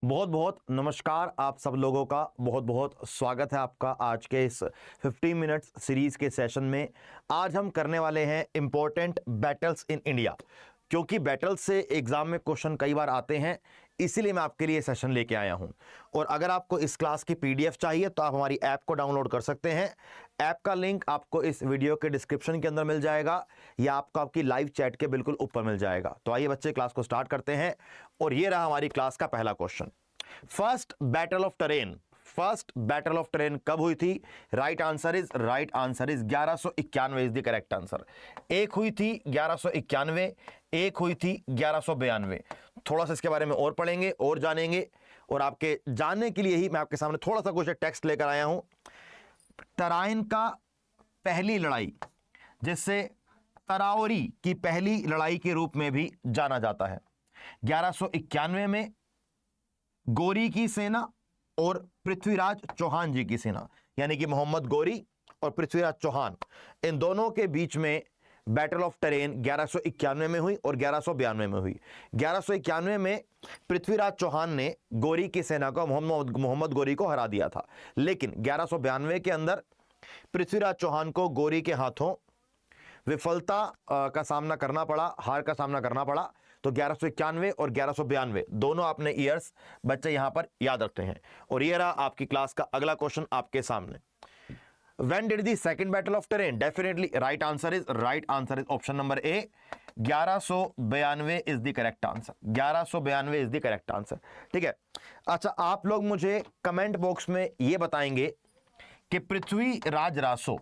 बहुत बहुत नमस्कार। आप सब लोगों का बहुत बहुत स्वागत है आपका आज के इस 15 मिनट्स सीरीज़ के सेशन में। आज हम करने वाले हैं इम्पोर्टेंट बैटल्स इन इंडिया, क्योंकि बैटल से एग्ज़ाम में क्वेश्चन कई बार आते हैं, इसीलिए मैं आपके लिए सेशन लेके आया हूं। और अगर आपको इस क्लास की पीडीएफ चाहिए तो आप हमारी ऐप को डाउनलोड कर सकते हैं। ऐप का लिंक आपको इस वीडियो के डिस्क्रिप्शन के अंदर मिल जाएगा या आपको आपकी लाइव चैट के बिल्कुल ऊपर मिल जाएगा। तो आइए बच्चे, क्लास को स्टार्ट करते हैं। और ये रहा हमारी क्लास का पहला question. First battle of terrain कब हुई थी? Right answer is 1191 is the correct answer. एक हुई थी 1191, एक हुई थी 1192। थोड़ा सा इसके बारे में और पढ़ेंगे और जानेंगे, और आपके जानने के लिए ही मैं आपके सामने थोड़ा सा कुछ टेक्स्ट लेकर आया हूं। तराइन का पहली लड़ाई, जिससे तरावरी की पहली लड़ाई के रूप में भी जाना जाता है, 1191 में गोरी की सेना और पृथ्वीराज चौहान जी की सेना, यानी कि मोहम्मद गोरी और पृथ्वीराज चौहान, इन दोनों के बीच में बैटल ऑफ टेरेन 1191 में हुई और 1192 में हुई। 1191 में पृथ्वीराज चौहान ने गोरी की सेना को, मोहम्मद गोरी को हरा दिया था, लेकिन 1192 के अंदर पृथ्वीराज चौहान को गोरी के हाथों विफलता का सामना करना पड़ा, हार का सामना करना पड़ा। तो 1191 और 1192 दोनों आपने ईयर्स बच्चे यहां पर याद रखते हैं। और ये रहा आपकी क्लास का अगला क्वेश्चन आपके सामने। When did the second battle of Terrain? Definitely right answer is option number A, 1192 is the correct answer। 1192 is the correct answer। ठीक है। अच्छा, आप लोग मुझे कमेंट बॉक्स में ये बताएंगे कि पृथ्वीराज रासो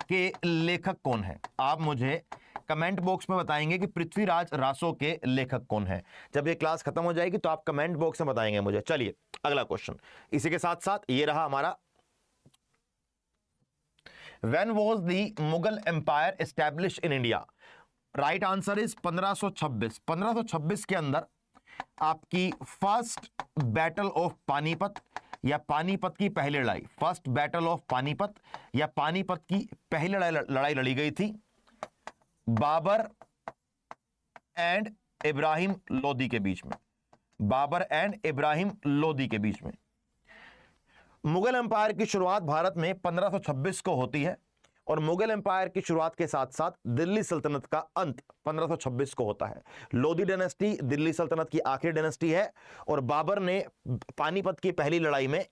के लेखक कौन है। आप मुझे कमेंट बॉक्स में बताएंगे कि पृथ्वीराज रासो के लेखक कौन है। जब ये क्लास खत्म हो जाएगी तो आप कमेंट बॉक्स में बताएंगे मुझे। चलिए अगला क्वेश्चन, इसी के साथ साथ ये रहा हमारा। When was the Mughal empire establish in India? Right answer is 1526। 1526 के अंदर आपकी फर्स्ट बैटल ऑफ पानीपत या पानीपत की पहली लड़ाई, फर्स्ट बैटल ऑफ पानीपत या पानीपत की पहली लड़ाई लड़ी गई थी बाबर एंड इब्राहिम लोदी के बीच में। बाबर एंड इब्राहिम लोदी के बीच में। मुगल एम्पायर की शुरुआत भारत में 1526 को होती है, और मुगल एम्पायर की शुरुआत के साथ साथ दिल्ली सल्तनत का अंत 1526 को होता है। लोदी डायनेस्टी दिल्ली सल्तनत की आखिरी डायनेस्टी है, और बाबर ने पानीपत की पहली लड़ाई में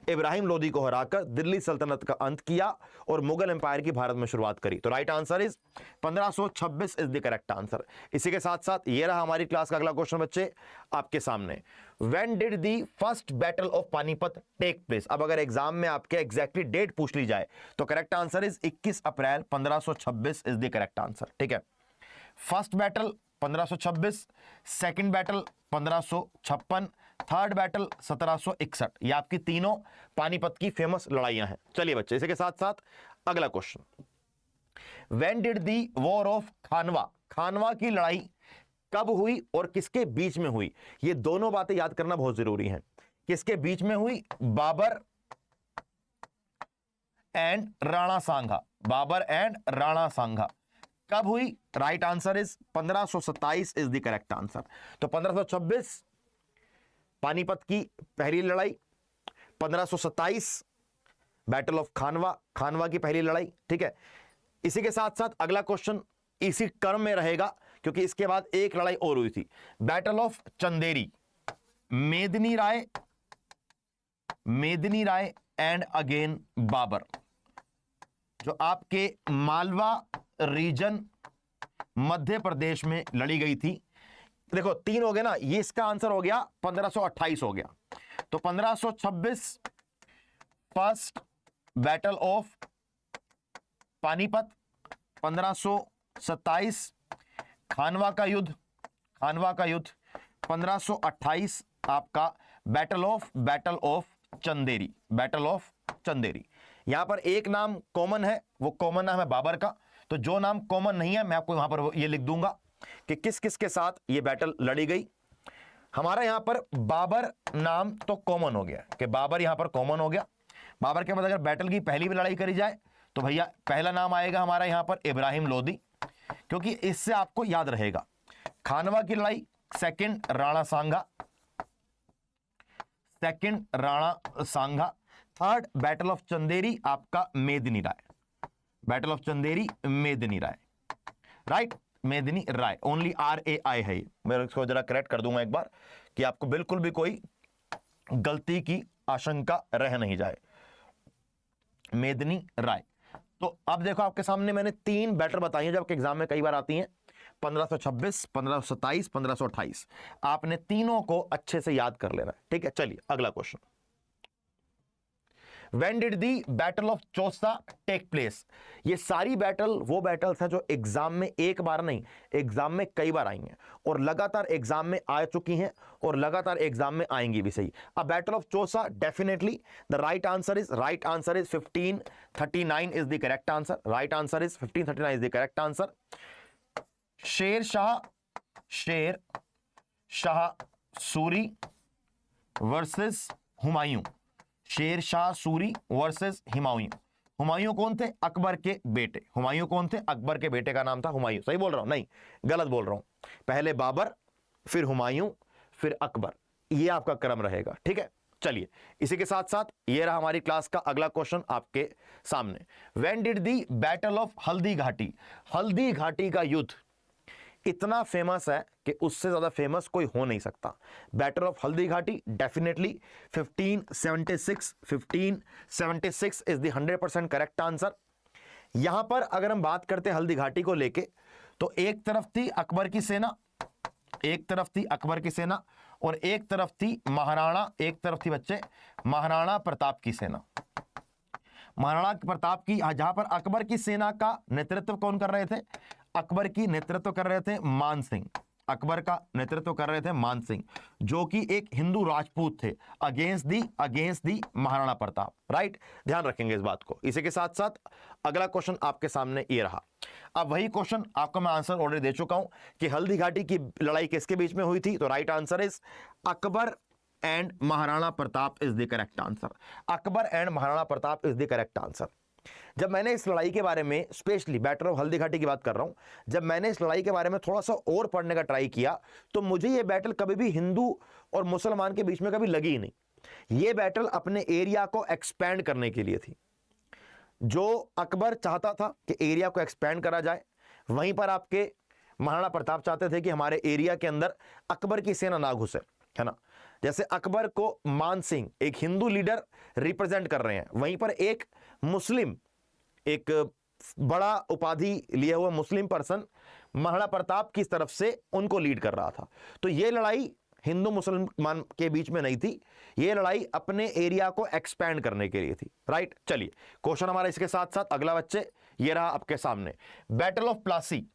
इब्राहिम लोदी को हराकर दिल्ली सल्तनत का अंत किया और मुगल एम्पायर की भारत में शुरुआत करी। तो right answer is 1526 is the correct answer. इसी के साथ साथ ये रहा हमारी क्लास का अगला क्वेश्चन बच्चे आपके सामने। When did the first battle of Panipat take place? अब अगर एग्जाम में आपके एग्जैक्टली डेट पूछ ली जाए तो correct answer is 21 April 1526 is the correct answer. ठीक है। First battle 1526, second battle 1556, third battle 1761। ये आपकी तीनों पानीपत की फेमस लड़ाइयां हैं। चलिए बच्चे, इसी के साथ साथ अगला question. When did the war of खानवा की लड़ाई कब हुई और किसके बीच में हुई? ये दोनों बातें याद करना बहुत जरूरी है। किसके बीच में हुई? बाबर एंड राणा सांगा। बाबर एंड राणा सांगा कब हुई? Right answer is 1527 is the correct answer. तो 1526 पानीपत की पहली लड़ाई, 1527 बैटल ऑफ खानवा की पहली लड़ाई। ठीक है। इसी के साथ साथ अगला क्वेश्चन इसी क्रम में रहेगा, क्योंकि इसके बाद एक लड़ाई और हुई थी, battle of Chanderi. Medini Rai and again Babar, जो आपके मालवा रीजन मध्य प्रदेश में लड़ी गई थी। देखो तीन हो गए ना, ये इसका आंसर हो गया 1528 हो गया। तो 1526 फर्स्ट बैटल ऑफ पानीपत, 1527 खानवा का युद्ध, 1528 आपका बैटल ऑफ चंदेरी। यहां पर एक नाम कॉमन है, वो कॉमन नाम है बाबर का। तो जो नाम कॉमन नहीं है मैं आपको यहां पर ये लिख दूंगा कि किस किस के साथ ये बैटल लड़ी गई। हमारा यहां पर बाबर नाम तो कॉमन हो गया कि बाबर यहां पर कॉमन हो गया। बाबर के बाद अगर बैटल की पहली भी लड़ाई करी जाए तो भैया पहला नाम आएगा हमारा यहां पर इब्राहिम लोदी, क्योंकि इससे आपको याद रहेगा खानवा की लड़ाई, second Rana Sanga, second Rana Sanga. Third battle of Chanderi आपका मेदिनी राय, battle of Chanderi Medini Rai, right, Medini Rai, only RAI है। मैं इसको जरा करेक्ट कर दूंगा एक बार कि आपको बिल्कुल भी कोई गलती की आशंका रह नहीं जाए, मेदिनी राय। तो अब देखो आपके सामने मैंने 3 बैटल बताई हैं जो आपके एग्जाम में कई बार आती हैं, 1526, 1527, 1528। आपने तीनों को अच्छे से याद कर लेना है, ठीक है। चलिए अगला question, When did the Battle of Chausa take place? ये सारी बैटल वो बैटल्स हैं जो एग्जाम में एक बार नहीं, एग्जाम में कई बार आई हैं और लगातार एग्जाम में आ चुकी हैं और लगातार एग्जाम में आएंगी भी सही। अब battle of Chausa, definitely the right answer is 1539 is the correct answer, right answer is 1539 is the correct answer. Sher Shah Suri versus Humayun, Sher Shah Suri versus Humayun. Humayun कौन थे? अकबर के बेटे। हुमायूं कौन थे? अकबर के बेटे का नाम था हुमायूं। सही बोल रहा हूं? नहीं, गलत बोल रहा हूं। पहले बाबर, फिर हुमायूं, फिर अकबर, ये आपका क्रम रहेगा, ठीक है। चलिए इसी के साथ साथ ये रहा हमारी क्लास का अगला क्वेश्चन आपके सामने। When did the battle of Haldi Ghati, Haldi Ghati का युद्ध इतना फेमस है कि उससे ज्यादा फेमस कोई हो नहीं सकता। Battle of Haldi Ghati definitely 1576 is the 100% correct answer. यहां पर अगर हम बात करते हैं हल्दी घाटी को लेके, तो एक तरफ थी अकबर की सेना, एक तरफ थी अकबर की सेना और एक तरफ थी महाराणा, एक तरफ थी बच्चे महाराणा प्रताप की सेना। महाराणा प्रताप की, जहां पर अकबर की सेना का नेतृत्व कौन कर रहे थे? अकबर की नेतृत्व कर रहे थे मान सिंह, अकबर का नेतृत्व कर रहे थे मान सिंह, जो कि एक हिंदू राजपूत थे, against the Maharana Pratap, right. ध्यान रखेंगे इस बात को। इसी के साथ साथ अगला क्वेश्चन आपके सामने ये रहा। अब वही क्वेश्चन आपको मैं आंसर ऑलरेडी दे चुका हूं कि हल्दी घाटी की लड़ाई किसके बीच में हुई थी, तो right answer is Akbar and Maharana Pratap is the correct answer. Akbar and Maharana Pratap is the correct answer. जब मैंने इस लड़ाई के बारे में, specially battle of Haldi Ghati की बात कर रहा हूं, जब मैंने इस लड़ाई के बारे में थोड़ा सा और पढ़ने का ट्राई किया, तो मुझे यह बैटल कभी भी हिंदू और मुसलमान के बीच में कभी लगी ही नहीं। यह बैटल अपने एरिया को एक्सपैंड करने के लिए थी। जो अकबर चाहता था कि एरिया को एक्सपैंड करा जाए, वहीं पर आपके महाराणा प्रताप चाहते थे कि हमारे एरिया के अंदर अकबर की सेना ना घुसे, है ना। जैसे अकबर को मान सिंह एक हिंदू लीडर रिप्रेजेंट कर रहे हैं, वहीं पर एक मुस्लिम, एक बड़ा उपाधि लिए हुआ मुस्लिम पर्सन महाराणा प्रताप की तरफ से उनको लीड कर रहा था। तो यह लड़ाई हिंदू मुसलमान के बीच में नहीं थी, यह लड़ाई अपने एरिया को एक्सपैंड करने के लिए थी, राइट। चलिए क्वेश्चन हमारा इसके साथ साथ अगला बच्चे ये रहा आपके सामने। Battle of Plassey,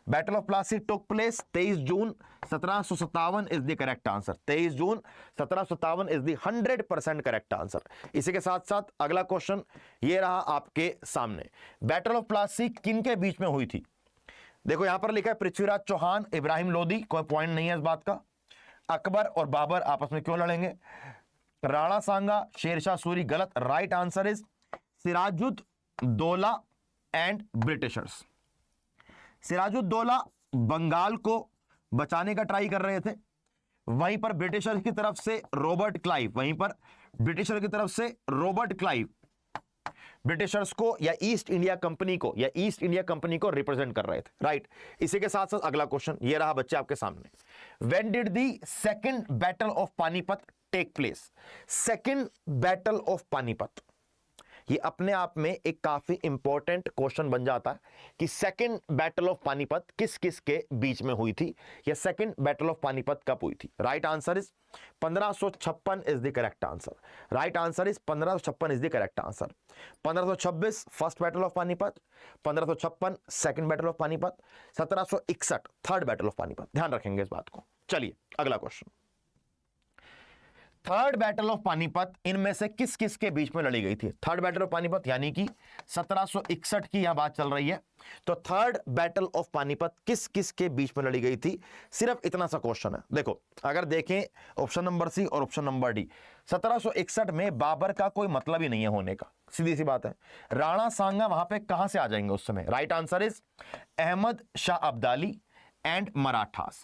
battle of Plassey took place 23 June 1757 is the correct answer. 23 June 1757 is the 100% correct answer. इसी के साथ साथ अगला क्वेश्चन ये रहा आपके सामने। बैटल ऑफ प्लासी किन के बीच में हुई थी? देखो यहां पर लिखा है पृथ्वीराज चौहान, इब्राहिम लोदी, कोई पॉइंट नहीं है इस बात का। अकबर और बाबर आपस में क्यों लड़ेंगे? राणा सांगा, शेरशाह सूरी, गलत। Right answer is Sirajuddaula and Britishers. Sirajuddaula Bengal को बचाने का ट्राई कर रहे थे, वहीं पर ब्रिटिशर की तरफ से रॉबर्ट क्लाइव, वहीं पर ब्रिटिशर की तरफ से रॉबर्ट क्लाइव ब्रिटिशर्स को या ईस्ट इंडिया कंपनी को रिप्रेजेंट कर रहे थे, राइट। इसी के साथ साथ अगला क्वेश्चन ये रहा बच्चे आपके सामने। When did the second battle of Panipat take place? Second battle of Panipat, ये अपने आप में एक काफी इंपॉर्टेंट क्वेश्चन बन जाता है कि सेकंड बैटल ऑफ पानीपत किस किस के बीच में हुई थी, या सेकंड बैटल ऑफ पानीपत कब हुई थी? Right answer is 1556 is the correct answer. Right answer is 1556 is the correct answer. 1526 first battle of Panipat, 1556 second battle of Panipat, 1761 third battle of Panipat. ध्यान रखेंगे इस बात को। चलिए अगला question. Third battle of Panipat इनमें से किस किस के बीच में लड़ी गई थी? थर्ड बैटल ऑफ पानीपत यानी कि 1761 की यह बात चल रही है, तो थर्ड बैटल ऑफ पानीपत किस किस के बीच में लड़ी गई थी? सिर्फ इतना सा क्वेश्चन है। देखो अगर देखें ऑप्शन नंबर सी और ऑप्शन नंबर डी, 1761 में बाबर का कोई मतलब ही नहीं है होने का, सीधी सी बात है। राणा सांगा वहां पे कहां से आ जाएंगे उस समय? Right answer is Ahmad Shah Abdali and Marathas.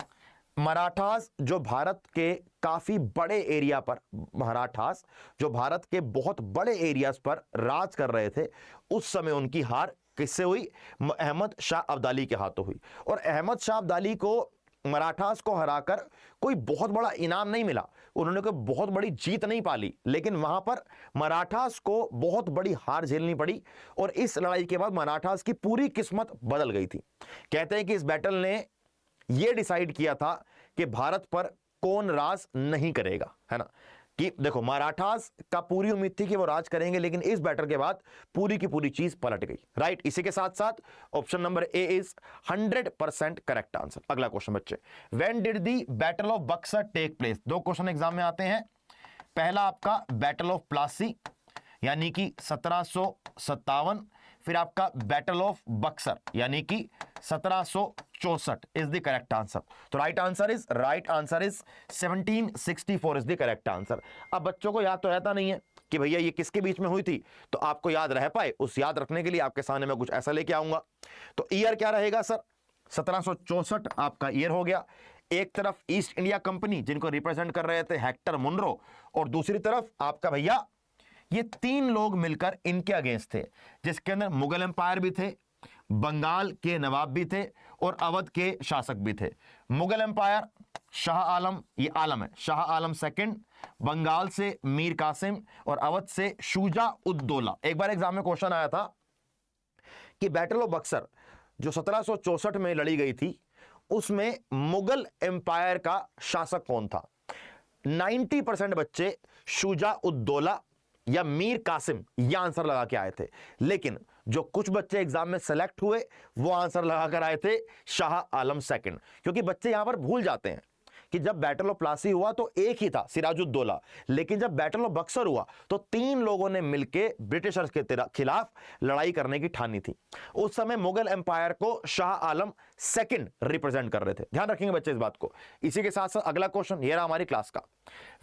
Marathas जो भारत के काफी बड़े एरिया पर, मराठास जो भारत के बहुत बड़े एरियाज पर राज कर रहे थे, उस समय उनकी हार किससे हुई? अहमद शाह अब्दाली के हाथों हुई। और अहमद शाह अब्दाली को मराठास को हराकर कोई बहुत बड़ा इनाम नहीं मिला, उन्होंने कोई बहुत बड़ी जीत नहीं पाली, लेकिन वहां पर मराठास को बहुत बड़ी हार झेलनी पड़ी और इस लड़ाई के बाद मराठास की पूरी किस्मत बदल गई थी। कहते हैं कि इस बैटल ने यह डिसाइड किया था कि भारत पर कौन राज नहीं करेगा, है ना, कि देखो मराठास का पूरी उम्मीद थी कि वो राज करेंगे, लेकिन इस बैटल के बाद पूरी की पूरी चीज पलट गई। राइट, इसी के साथ साथ option number A is 100% correct answer. अगला क्वेश्चन बच्चे, when did the battle of Buxar take place? दो क्वेश्चन एग्जाम में आते हैं। पहला आपका बैटल ऑफ प्लासी यानी कि 1757, फिर आपका बैटल ऑफ बक्सर यानी कि 1764 इज द करेक्ट आंसर। तो right answer is 1764 is the correct answer. अब बच्चों को याद तो रहता नहीं है कि भैया ये किसके बीच में हुई थी, तो आपको याद रह पाए, उस याद रखने के लिए आपके सामने मैं कुछ ऐसा लेके आऊंगा। तो ईयर क्या रहेगा सर? 1764 आपका ईयर हो गया। एक तरफ ईस्ट इंडिया कंपनी जिनको रिप्रेजेंट कर रहे थे हेक्टर मुनरो, और दूसरी तरफ आपका भैया ये तीन लोग मिलकर इनके अगेंस्ट थे, जिसके अंदर मुगल एम्पायर भी थे, बंगाल के नवाब भी थे और अवध के शासक भी थे। मुगल एम्पायर शाह आलम, ये आलम है, शाह आलम सेकंड, बंगाल से मीर कासिम और अवध से शुजा उद दौला। एक बार एग्जाम में क्वेश्चन आया था कि बैटल ऑफ बक्सर जो 1764 में लड़ी गई थी, उसमें मुगल एम्पायर का शासक कौन था? 90% बच्चे शुजा उद दौला या मीर कासिम यह आंसर लगा के आए थे, लेकिन जो कुछ बच्चे एग्जाम में सेलेक्ट हुए वो आंसर लगाकर आए थे शाह आलम सेकंड। क्योंकि बच्चे यहां पर भूल जाते हैं कि जब बैटल ऑफ प्लासी हुआ तो एक ही था, सिराजुद्दौला, लेकिन जब बैटल ऑफ बक्सर हुआ तो तीन लोगों ने मिलकर ब्रिटिशर्स के खिलाफ लड़ाई करने की ठानी थी। उस समय मुगल एम्पायर को शाह आलम सेकंड रिप्रेजेंट कर रहे थे। ध्यान रखेंगे बच्चे इस बात को। इसी के साथ साथ अगला क्वेश्चन ये रहा हमारी क्लास का,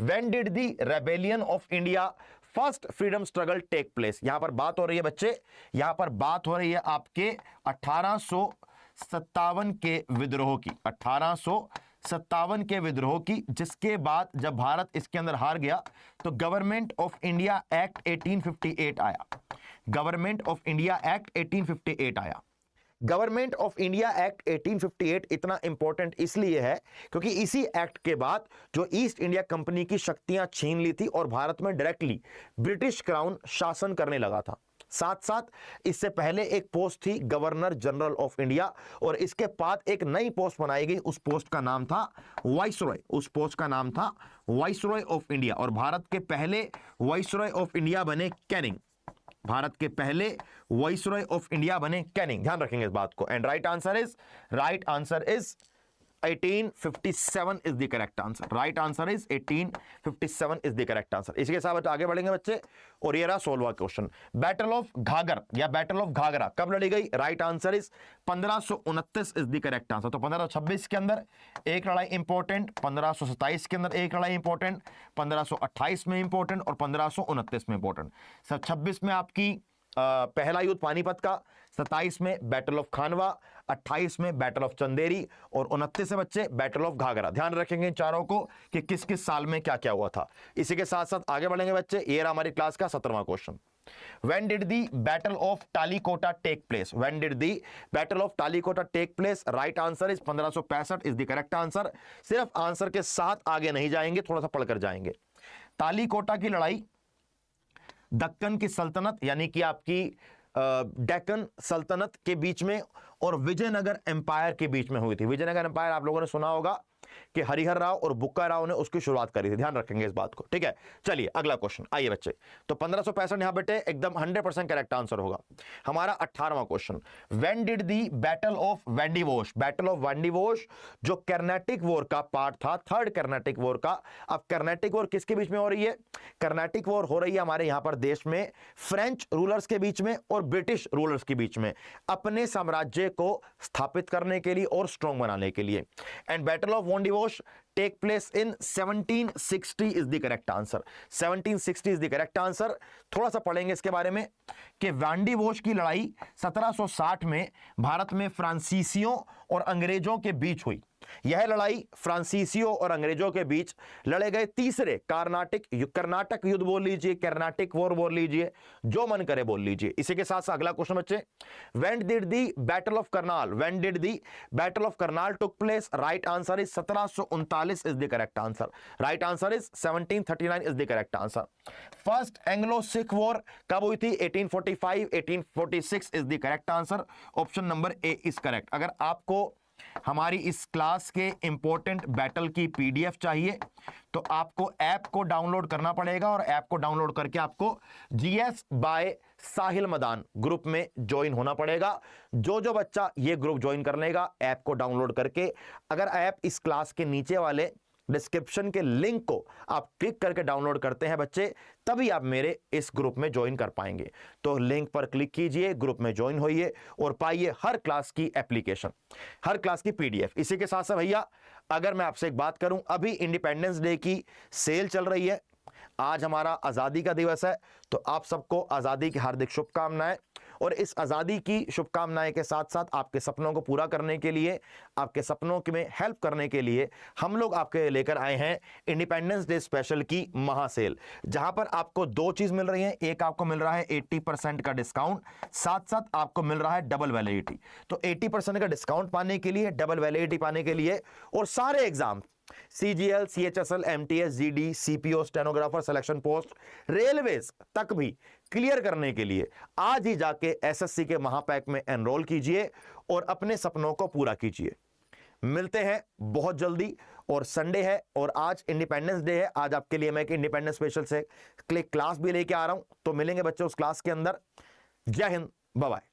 when did the rebellion of India first freedom struggle take place? यहां पर बात हो रही है बच्चे, यहां पर बात हो रही है आपके 1857 के विद्रोह की, 1857 के विद्रोह की, जिसके बाद जब भारत इसके अंदर हार गया तो गवर्नमेंट ऑफ इंडिया एक्ट 1858 आया। गवर्नमेंट ऑफ इंडिया एक्ट 1858 आया। गवर्नमेंट ऑफ इंडिया एक्ट 1858 इतना इंपॉर्टेंट इसलिए है क्योंकि इसी एक्ट के बाद जो ईस्ट इंडिया कंपनी की शक्तियां छीन ली थी और भारत में डायरेक्टली ब्रिटिश क्राउन शासन करने लगा था। साथ साथ इससे पहले एक पोस्ट थी गवर्नर जनरल ऑफ इंडिया, और इसके बाद एक नई पोस्ट बनाई गई, उस पोस्ट का नाम था वाइसरॉय, उस पोस्ट का नाम था वाइसरॉय ऑफ इंडिया। और भारत के पहले वाइसरॉय ऑफ इंडिया बने कैनिंग, भारत के पहले वाइसरॉय ऑफ इंडिया बने कैनिंग। ध्यान रखेंगे इस बात को। And right answer is 1857 is the correct answer. Right answer is 1857 is the correct answer. इसके साथ आगे बढ़ेंगे बच्चे, और ये रहा 16वां क्वेश्चन, बैटल ऑफ घाघर या बैटल ऑफ घाघरा कब लड़ी गई? Right answer is 1529 is the correct answer. तो 1526 के अंदर एक लड़ाई इंपॉर्टेंट, 1527 के अंदर एक लड़ाई इंपॉर्टेंट, 1528 में इंपॉर्टेंट और 1529 में इंपॉर्टेंट। 26 में आपकी पहला युद्ध पानीपत का, 27 में बैटल ऑफ खानवा, 28 में बैटल ऑफ चंदेरी और 29 से बच्चे बैटल ऑफ घाघरा। ध्यान रखेंगे इन चारों को कि किस किस साल में क्या क्या हुआ था। इसी के साथ साथ आगे बढ़ेंगे बच्चे। ये रहा हमारी क्लास का 17वां question, When did the Battle of Talikota take place? When did the Battle of Talikota take place? Right answer is 1565 is the correct answer। सिर्फ आंसर के साथ आगे नहीं जाएंगे, थोड़ा सा पढ़कर जाएंगे। तालीकोटा की लड़ाई दक्कन की सल्तनत यानी कि आपकी डेक्कन सल्तनत के बीच में और विजयनगर एम्पायर के बीच में हुई थी। विजयनगर एम्पायर आप लोगों ने सुना होगा कि हरिहर राव और बुक्का राव ने उसकी शुरुआत करी थी। ध्यान रखेंगे इस बात को, ठीक है। चलिए अगला क्वेश्चन, आइए बच्चे। तो 1565 यहां बेटे एकदम 100% करेक्ट आंसर होगा। हमारा 18वां question, when did the battle of Wandiwash? Battle of Wandiwash जो कर्नाटिक वॉर का पार्ट था, थर्ड कर्नाटिक वॉर का। अब कर्नाटिक वॉर किसके बीच में हो रही है? कर्नाटिक वॉर हो रही है हमारे यहां पर देश में फ्रेंच रूलर्स के बीच में और ब्रिटिश रूलर्स के बीच में, अपने साम्राज्य को स्थापित करने के लिए और स्ट्रॉन्ग बनाने के लिए। And battle of upon divorce take place in 1760 is the correct answer. 1760 is the correct answer. थोड़ा सा पढ़ेंगे इसके बारे में कि वैन डिवोर्स की लड़ाई 1760 में भारत में फ्रांसीसियों और अंग्रेजों के बीच हुई। यह लड़ाई फ्रांसीसियों और अंग्रेजों के बीच लड़े गए तीसरे कर्नाटक युद्ध बोल लीजिए, कर्नाटिक वॉर बोल लीजिए, जो मन करे बोल लीजिए। इसी के साथ साथ अगला क्वेश्चन बच्चे, when did the battle of Karnal, when did the battle of Karnal took place? Right answer is 1739 is the correct answer. Right answer is 1739 is the correct answer. First Anglo Sikh war कब हुई थी? 1845, 1846 is the correct answer. Option number A is correct. अगर आपको हमारी इस class के important battle की PDF चाहिए तो आपको ऐप को डाउनलोड करना पड़ेगा और ऐप को डाउनलोड करके आपको जीएस बाय साहिल मदान ग्रुप में ज्वाइन होना पड़ेगा। जो बच्चा ये ग्रुप ज्वाइन कर लेगा ऐप को डाउनलोड करके, अगर ऐप इस क्लास के नीचे वाले डिस्क्रिप्शन के लिंक को आप क्लिक करके डाउनलोड करते हैं बच्चे, तभी आप मेरे इस ग्रुप में ज्वाइन कर पाएंगे। तो लिंक पर क्लिक कीजिए, ग्रुप में ज्वाइन होइए और पाइए हर क्लास की एप्लीकेशन, हर क्लास की पीडीएफ। इसी के साथ साथ भैया अगर मैं आपसे एक बात करूं, अभी इंडिपेंडेंस डे की सेल चल रही है। आज हमारा आज़ादी का दिवस है, तो आप सबको आज़ादी की हार्दिक शुभकामनाएं। और इस आज़ादी की शुभकामनाएं के साथ साथ आपके सपनों को पूरा करने के लिए, आपके सपनों में हेल्प करने के लिए हम लोग आपके लेकर आए हैं इंडिपेंडेंस डे स्पेशल की महासेल, जहां पर आपको दो चीज़ मिल रही है। एक आपको मिल रहा है 80% का डिस्काउंट, साथ साथ आपको मिल रहा है डबल वैलिडिटी। तो 80% का डिस्काउंट पाने के लिए, डबल वैलिडिटी पाने के लिए और सारे exam CGL, CHSL, MTS, GD, CPO, stenographer, selection post, railways तक भी क्लियर करने के लिए आज ही जाके SSC के महापैक में एनरोल कीजिए और अपने सपनों को पूरा कीजिए। मिलते हैं बहुत जल्दी, और संडे है और आज इंडिपेंडेंस डे है। आज आपके लिए मैं एक इंडिपेंडेंस स्पेशल से क्लास भी लेके आ रहा हूं, तो मिलेंगे बच्चों उस क्लास के अंदर। जय हिंद, बाय बाय।